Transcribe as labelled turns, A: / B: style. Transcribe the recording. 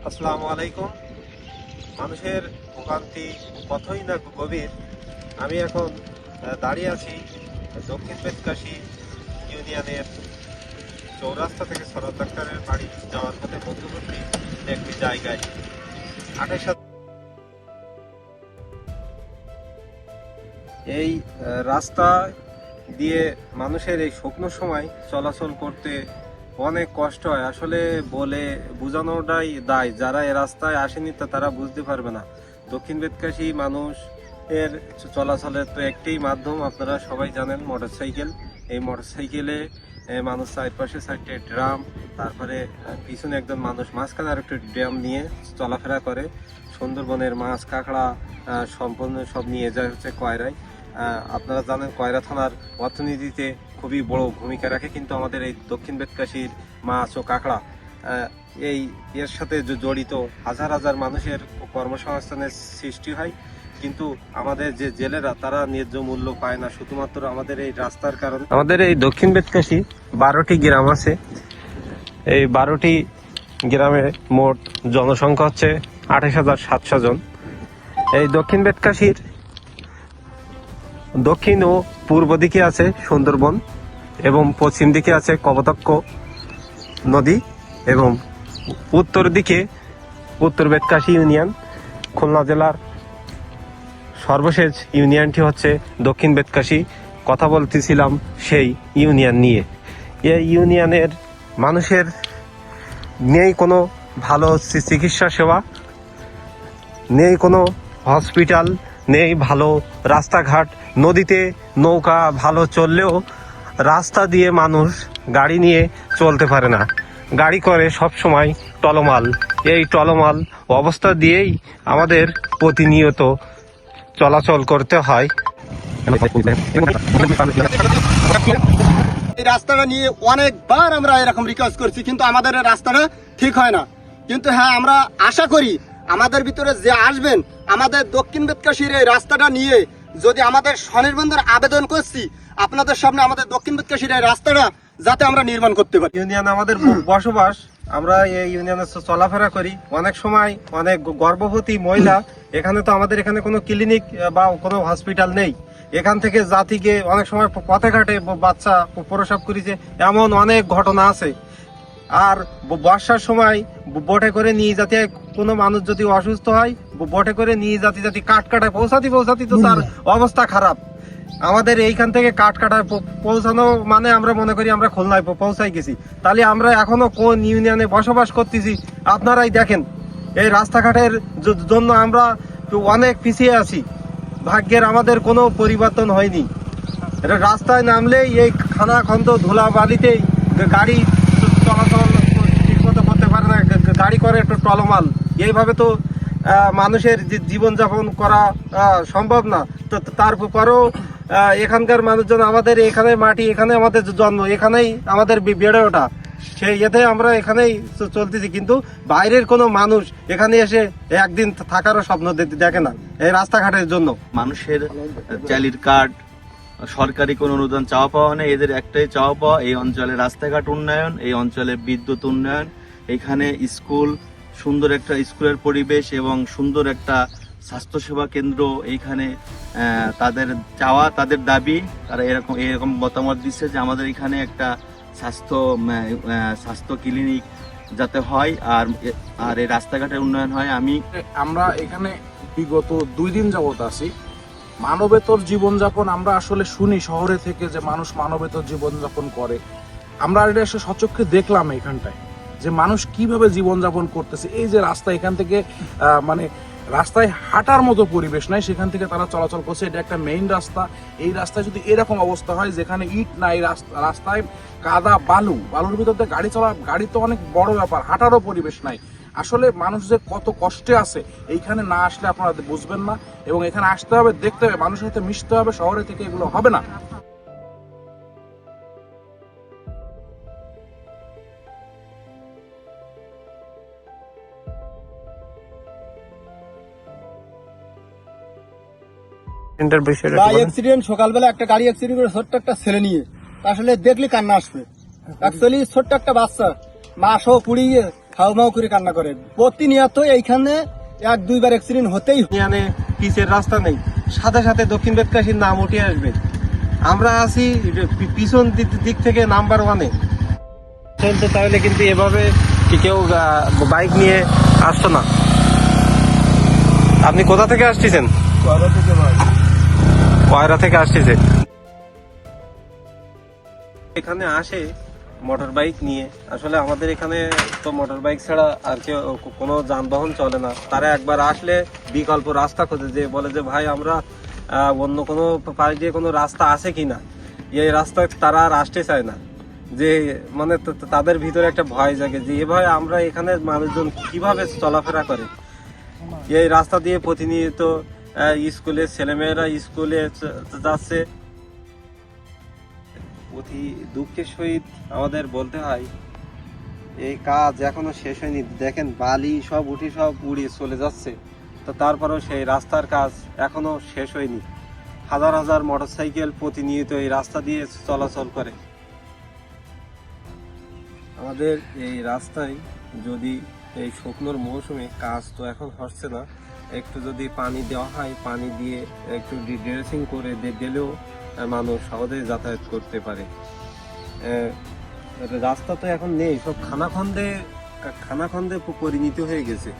A: আসসালামু আলাইকুম। মানুষের ভোগান্তি কতই না গভীর। আমি এখন দাঁড়িয়ে আছি দক্ষিণ বেতকাশী ইউনিয়নের চৌরাস্তা থেকে শরৎ ডাক্তারের বাড়ি যাওয়ার পথে মধ্যবর্তী একটি জায়গায়। এই রাস্তা দিয়ে মানুষের এই শুকনো সময় চলাচল করতে অনেক কষ্ট হয়। আসলে বলে বোঝানোটাই দায়, যারা এই রাস্তায় আসেনি তারা বুঝতে পারবে না। দক্ষিণ বেতকাশী মানুষ এর চলাচলের তো একটি মাধ্যম, আপনারা সবাই জানেন, মোটরসাইকেল। এই মোটরসাইকেলে মানুষ চারপাশে চারটে ড্রাম, তারপরে পিছনে একজন মানুষ মাঝখানে আর একটা ড্রাম নিয়ে চলাফেরা করে। সুন্দরবনের মাছ কাঁকড়া সম্পূর্ণ সব নিয়ে যায় হচ্ছে কয়রায়। আপনারা জানেন কয়রা থানার অর্থনীতিতে খুবই বড় ভূমিকা রাখে, কিন্তু আমাদের এই দক্ষিণ বেতকাশীর মাছ ও কাঁকড়া এর সাথে জড়িত হাজার হাজার মানুষের কর্মসংস্থানের সৃষ্টি হয়। কিন্তু আমাদের যে জেলেরা তারা ন্যায্য মূল্য পায় না, শুধুমাত্র আমাদের এই রাস্তার কারণে। আমাদের এই দক্ষিণ বেতকাশী 12টি গ্রাম আছে। এই 12টি গ্রামে মোট জনসংখ্যা হচ্ছে 28,700 জন। এই দক্ষিণ বেতকাশীর দক্ষিণ ও পূর্ব দিকে আছে সুন্দরবন এবং পশ্চিম দিকে আছে কপোতাক্ষ নদী এবং উত্তর দিকে উত্তর বেতকাশী ইউনিয়ন। খুলনা জেলার সর্বশেষ ইউনিয়নটি হচ্ছে দক্ষিণ বেতকাশী। কথা বলতেছিলাম সেই ইউনিয়ন নিয়ে। এই ইউনিয়নের মানুষের নেই কোনো ভালো চিকিৎসা সেবা, নেই কোনো হসপিটাল, নেই ভালো রাস্তাঘাট। নদীতে নৌকা ভালো চললেও রাস্তা দিয়ে মানুষ গাড়ি নিয়ে চলতে পারে না, গাড়ি করে সব সময় টলমাল। এই টলমাল অবস্থা দিয়েই আমাদের প্রতিনিয়ত চলাচল করতে হয়।
B: এই রাস্তাটা নিয়ে অনেকবার আমরা এরকম রিকোয়েস্ট করছি, কিন্তু আমাদের রাস্তাটা ঠিক হয় না। কিন্তু হ্যাঁ, আমরা আশা করি আমাদের ভিতরে যে আসবেন, আমাদের দক্ষিণ বেতকাশীর এই রাস্তাটা নিয়ে যদি আমাদের স্বনির্বন্ধের আবেদন করছি আপনাদের সামনে, আমাদের দক্ষিণ বেতকাশীর এই রাস্তাটা যাতে আমরা নির্মাণ করতে পারি।
A: ইউনিয়ন আমাদের বসবাস, আমরা এই ইউনিয়নে চলাফেরা করি। অনেক সময় অনেক গর্ভবতী মহিলা, এখানে তো আমাদের এখানে কোনো ক্লিনিক বা কোনো হসপিটাল নেই। এখান থেকে জাতিকে অনেক সময় পথে ঘাটে বাচ্চা প্রসব করেছে, এমন অনেক ঘটনা আছে। আর বর্ষার সময় বোটে করে নিয়ে যাতে কোনো মানুষ যদি অসুস্থ হয়, বোটে করে নিয়ে যাতে কাঠকাটায় পৌঁছাতে তো তার অবস্থা খারাপ। আমাদের এইখান থেকে কাঠকাটায় পৌঁছানো মানে আমরা মনে করি আমরা খুলনায় পৌঁছাই গেছি। তাহলে আমরা এখনো কোন ইউনিয়নে বসবাস করতেছি আপনারাই দেখেন। এই রাস্তাঘাটের জন্য আমরা অনেক পিছিয়ে আছি। ভাগ্যের আমাদের কোনো পরিবর্তন হয়নি। এটা রাস্তায় নামলেই এই খানা খন্দ ধুলা বালিতেই গাড়ি চলাচল ঠিকমতো করতে পারে না, গাড়ি করে একটু টলমাল। এইভাবে তো মানুষের জীবনযাপন করা সম্ভব না। তো তারপরেও এখানকার মানুষজন, আমাদের এখানে মাটি, এখানে আমাদের জন্ম, এখানেই আমাদের বেড়ে ওঠা, সেই ইয়েতে আমরা এখানেই চলতেছি। কিন্তু বাইরের কোনো মানুষ এখানে এসে একদিন থাকারও স্বপ্ন দেখে না এই রাস্তাঘাটের জন্য।
C: মানুষের চালির কার্ড, সরকারি কোনো অনুদান চাওয়া পাওয়া নেই। এদের একটাই চাওয়া পাওয়া এই অঞ্চলে রাস্তাঘাট উন্নয়ন, এই অঞ্চলে বিদ্যুৎ উন্নয়ন, এখানে স্কুল, সুন্দর একটা স্কুলের পরিবেশ এবং সুন্দর একটা স্বাস্থ্যসেবা কেন্দ্র। এইখানে তাদের চাওয়া, তাদের দাবি। তারা এরকম মতামত দিচ্ছে যে আমাদের এখানে একটা স্বাস্থ্য ক্লিনিক যাতে হয়, আর এই রাস্তাঘাটের উন্নয়ন হয়।
D: আমরা এখানে বিগত 2 দিন যাবত আছি। মানবেতর জীবনযাপন আমরা আসলে শুনি শহরে থেকে যে মানুষ মানবেতর জীবনযাপন করে। আমরা এটা এসে সচক্ষে দেখলাম এখানটায় যে মানুষ কিভাবে জীবনযাপন করতেছে। এই যে রাস্তা, এখান থেকে মানে রাস্তায় হাঁটার মতো পরিবেশ নাই, সেখান থেকে তারা চলাচল করছে। এটা একটা মেইন রাস্তা। এই রাস্তায় যদি এরকম অবস্থা হয় যেখানে ইট নাই, রাস্তায় কাদা বালুর ভিতর দিয়ে গাড়ি তো অনেক বড় ব্যাপার, হাঁটারও পরিবেশ নাই। আসলে মানুষ যে কত কষ্টে আছে এইখানে না আসলে আপনারা বুঝবেন না। এবং এখানে আসতে হবে, দেখতে হবে, মানুষের সাথে মিশতে হবে। শহরে থেকে এগুলো হবে না।
B: সকালবেলা একটা গাড়ি অ্যাক্সিডেন্ট করে ছোট্ট একটা ছেলে নিয়ে, আসলে দেখলে কান্না আসবে। অ্যাকচুয়ালি ছোট্ট একটা বাচ্চা, মা সহ পুড়িয়ে হাউমাউ করে কান্না করে। প্রতিনিয়ত এইখানে 1-2 বার অ্যাক্সিডেন্ট হতেই
A: ইউনিয়নে পিচের রাস্তা নেই, সাথে সাথে দক্ষিণ বেতকাশির নাম উঠে আসবে। আমরা আছি পিছন দিক থেকে নাম্বার 1-এ চলতো, তাহলে কিন্তু এভাবে কি কেউ বাইক নিয়ে আসতো না। আপনি কোথা থেকে আসতেছেন? কয়রা থেকে আসতেছে। এখানে আসে মোটর বাইক নিয়ে, আসলে আমাদের এখানে তো মোটর বাইক ছাড়া আর কেউ কোনো যানবাহন চলে না। তারা একবার আসলে বিকল্প রাস্তা খোঁজে, যে বলে যে ভাই আমরা অন্য কোনো পাশ দিয়ে কোনো রাস্তা আছে কিনা। এই রাস্তায় তারা আর আসতে চায় না, যে মানে তাদের ভিতরে একটা ভয় জাগে যে এভাবে আমরা এখানে মানুষজন কিভাবে চলাফেরা করে। এই রাস্তা দিয়ে প্রতিনিয়ত স্কুলের ছেলেমেয়েরা স্কুলে যাচ্ছে। অতি দুঃখের সহিত আমাদের বলতে হয় এই কাজ এখনো শেষ হয়নি। দেখেন বালি সব উড়িয়ে চলে যাচ্ছে, তো তারপরেও সেই রাস্তার কাজ এখনো শেষ হয়নি। হাজার হাজার মোটরসাইকেল প্রতিনিয়ত এই রাস্তা দিয়ে চলাচল করে। আমাদের এই রাস্তায় যদি এই শুকনোর মৌসুমে কাজ তো এখন হচ্ছে না, একটু যদি পানি দেওয়া হয়, পানি দিয়ে একটু ড্রেসিং করে দিলেও মানুষ সহজে যাতায়াত করতে পারে। রাস্তা তো এখন নেই, সব খানাখন্দে পরিণত হয়ে গেছে।